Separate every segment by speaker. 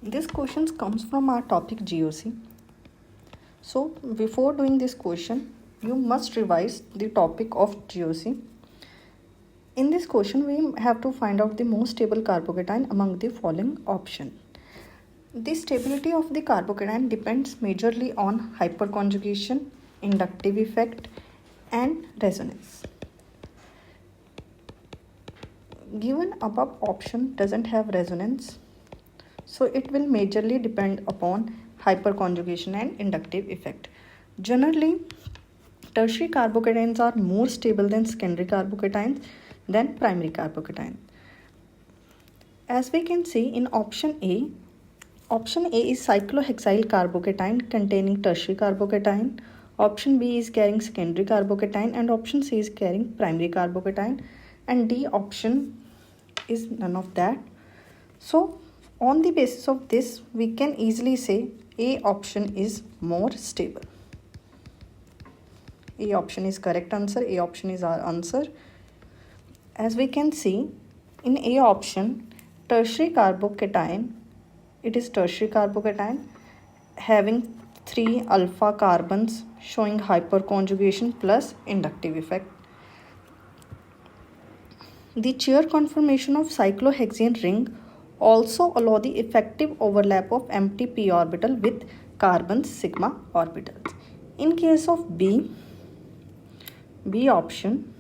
Speaker 1: This question comes from our topic GOC. So before doing this question, you must revise the topic of GOC. In this question, we have to find out the most stable carbocation among the following option. The stability of the carbocation depends majorly on hyperconjugation, inductive effect, and resonance. Given above option doesn't have resonance, so it will majorly depend upon hyperconjugation and inductive effect. Generally, tertiary carbocations are more stable than secondary carbocations than primary carbocations. As we can see in option A is cyclohexyl carbocation containing tertiary carbocation, option B is carrying secondary carbocation, and option C is carrying primary carbocation, and D option is none of that. So on the basis of this, we can easily say A option is more stable. A option is correct answer. A option is our answer. As we can see in A option, tertiary carbocation, it is tertiary carbocation having 3 alpha carbons showing hyperconjugation plus inductive effect. The chair conformation of cyclohexane ring also allow the effective overlap of empty p orbital with carbon sigma orbitals. In case of B option,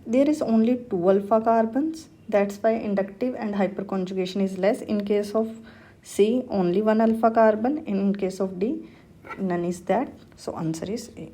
Speaker 1: there is only 2 alpha carbons, that's why inductive and hyperconjugation is less. In case of C, only 1 alpha carbon. In case of D, none is that. So answer is A.